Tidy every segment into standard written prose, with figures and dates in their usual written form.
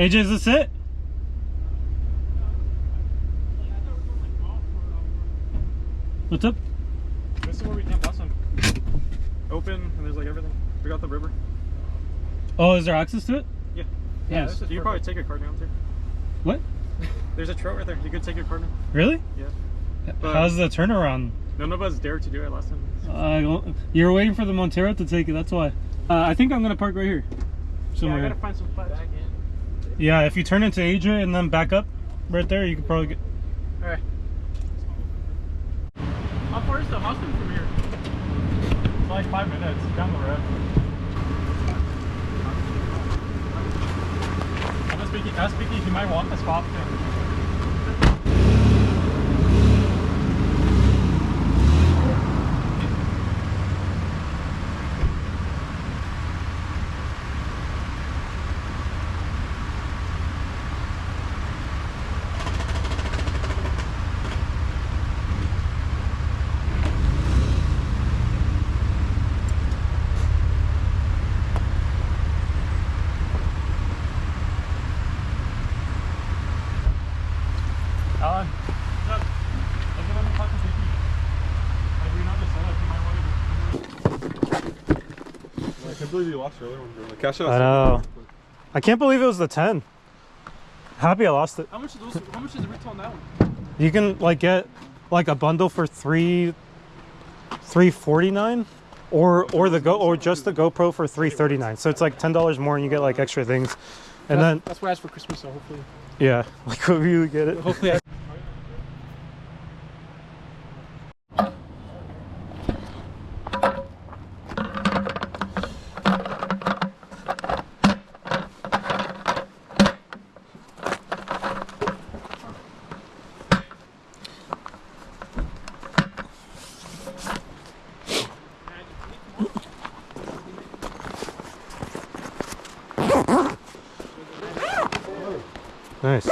AJ, is this it? What's up? This is where we camped last time. Open, and there's like everything. We got the river. Oh, is there access to it? Yeah. Yeah. Nice. You could probably take your card down too. What? There's a trail right there. You could take your card down. Really? Yeah. But how's the turnaround? none of us dared to do it last time. You were waiting for the Montero to take it, that's why. I think I'm gonna park right here. Somewhere. Yeah, I gotta find some spots. Yeah, if you turn into AJ and then back up right there, you could probably get. Alright. How far is the Austin from here? It's like 5 minutes down the road. Ask Vicky, he might want the spot too. Alan, what's up? Look at them fucking Vicky. Like, we not just said that, he might want to. I can't believe you lost your other one, bro. Like, cash out. I know. I can't believe it was the 10. Happy I lost it. How much is the retail on that one? You can like get like a bundle for $349, or just the GoPro for $339. So it's like $10 more, and you get like extra things. And then that's what I asked for Christmas, so hopefully. Yeah, like we really get it. Hopefully. Nice.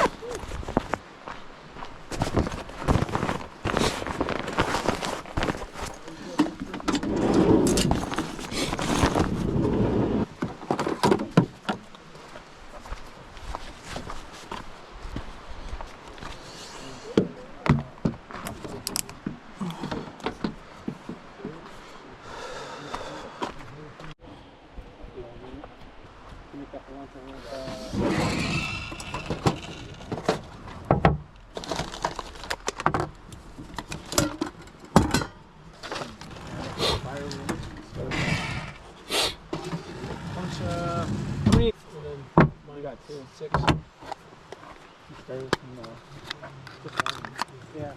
How many? And then we got 2 and 6. Yeah.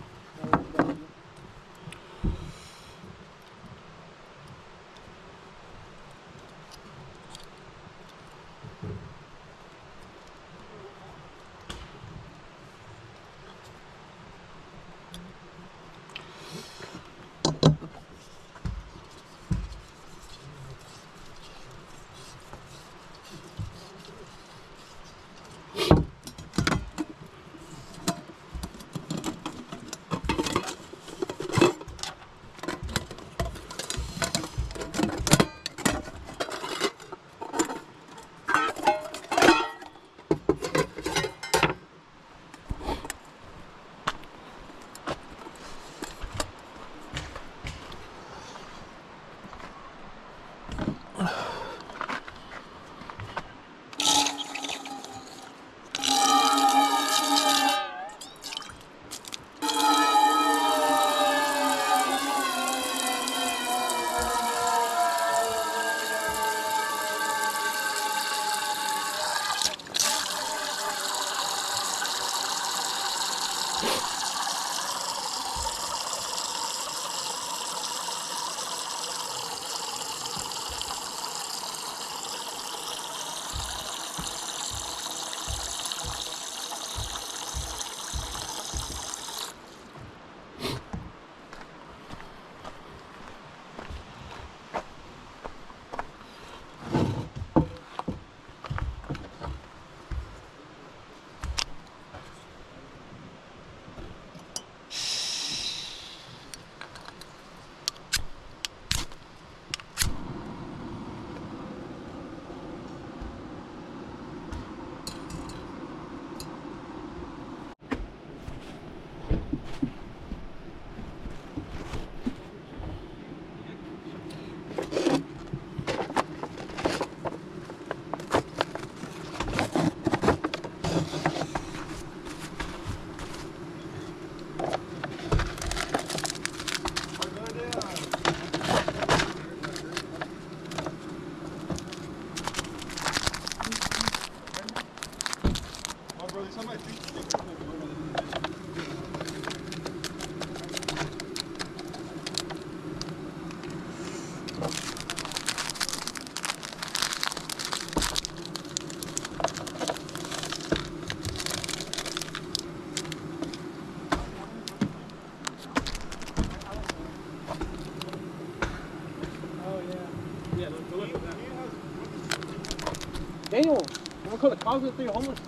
Daniel, I'm gonna call the cops if you're homeless.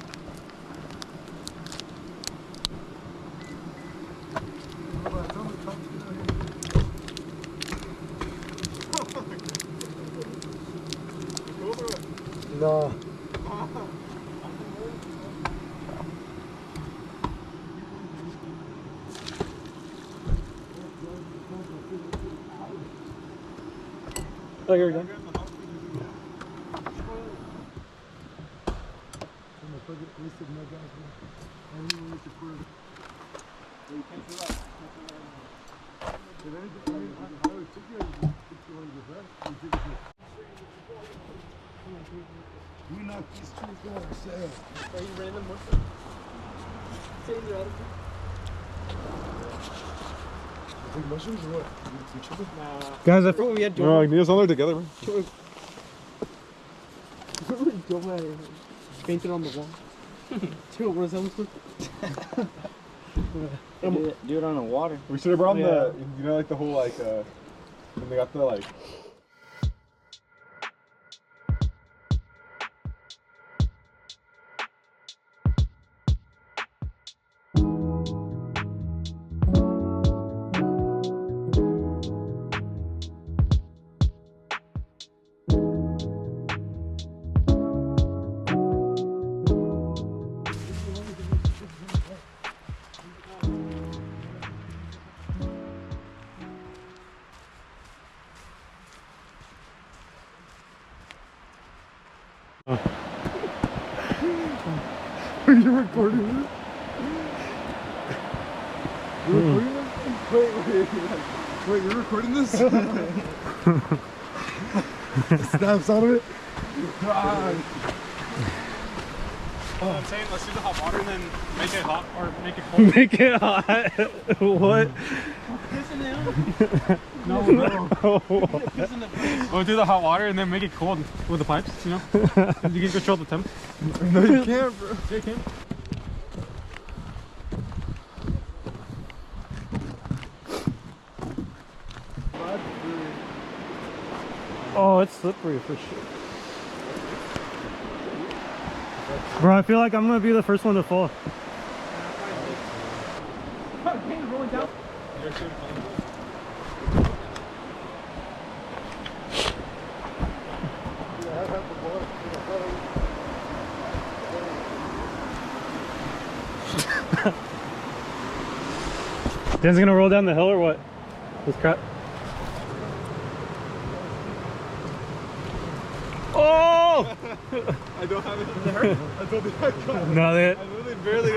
No. Oh, here we go. We knocked these trees down ourselves. Are you random? Change your attitude. Big mushrooms or what? You chicken? Nah. Guys, I Bro, we had No, I need us all there together, man. painted on the wall. Chill, where's that one? Do it on the water. We should have brought the, you know, like the whole, like, when they got the, like, Are you recording this? You recording this? Wait, you're recording this? Snaps out of it? I'm saying let's do the hot water and then make it hot or make it cold. make it hot. What? No. We'll do the hot water and then make it cold with the pipes, you know? You can control the temp. No, you can't, bro. Yeah, you can. Oh, it's slippery for sure. Bro, I feel like I'm gonna be the first one to fall. rolling down. Dan's gonna roll down the hill or what? This crap. Oh! I don't have it. Does it hurt? I told you I got No, they. I literally barely Are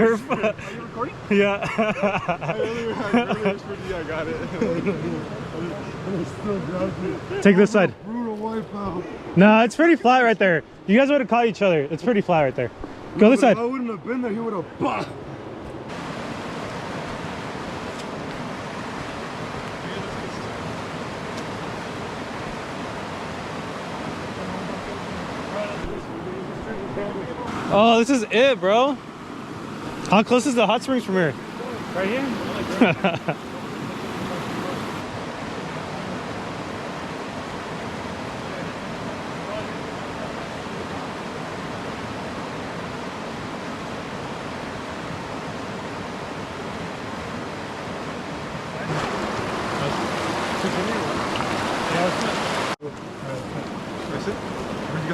you recording? Yeah. I barely whispered you, I got it. And I still grabbed it. Take this side. Brutal wipeout. No, it's pretty flat right there. You guys would have caught each other. It's pretty flat right there. Go this But side. I wouldn't have been there, he would have bah! Oh, this is it, bro. How close is the hot springs from here? Right here?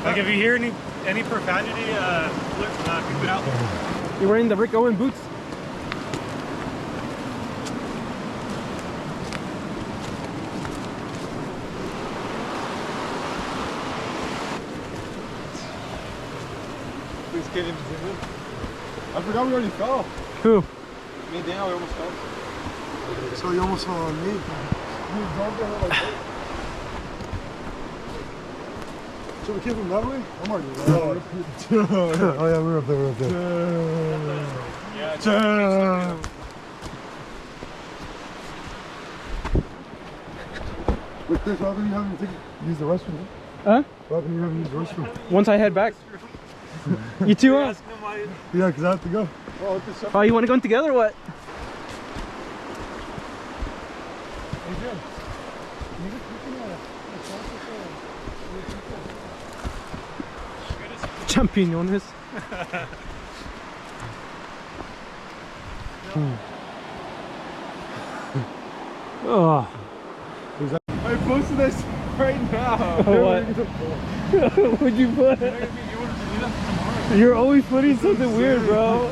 Like if you hear any profanity, keep it out. You're wearing the Rick Owen boots. Please get him. I forgot we already fell. Who? Me and Daniel, we almost fell. So you almost fell on me. You jumped on it like that. Should we keep him that way? I'm already right. Oh yeah, we're up there, we're up there. Wait, Chris, why haven't you having to use the restroom? Huh? Why haven't you having to use the restroom? Once I head back. You two are? Yeah, because I have to go. Oh, you want to go in together or what? Champiñones. Oh. I posted this right now. What? What'd you put? You're always putting something weird, bro.